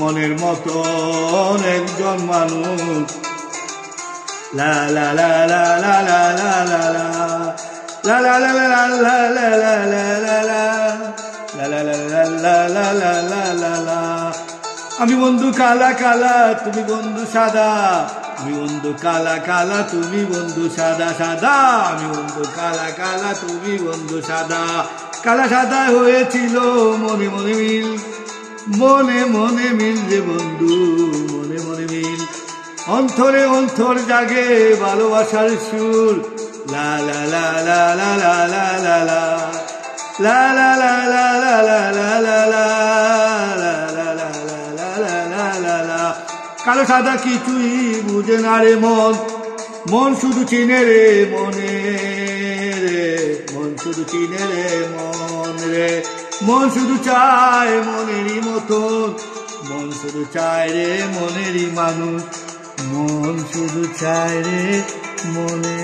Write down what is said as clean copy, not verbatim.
মনের মতন একজন মানুষ লা লা লা লা লা লা লা লা লা লা লা লা লা লা লা লা লা লা। আমি বন্ধু কালা কালা তুমি বন্ধু সাদা, আমি বন্ধু কালা কালা তুমি বন্ধু সাদা সাদা, আমি বন্ধু কালা কালা তুমি বন্ধু সাদা। কালা সাদা হয়েছিল মনে মনে মিল, মনে মনে মিল রে বন্ধু মনে মনে মিল। অন্তরে অন্তর জাগে ভালোবাসার সুর লা লা লা লা লা লা লা লা লা লা লা লা লা লা লা লা লা লা। কালো সাদা কিছুই বুঝে না রে মন, মন শুধু চিনে রে মনে রে, মন শুধু চিনে রে মন রে। মন শুধু চায় মনেরই মতন, মন শুধু চায় রে মনেরই মানুষ, মন শুধু চায় রে মনে।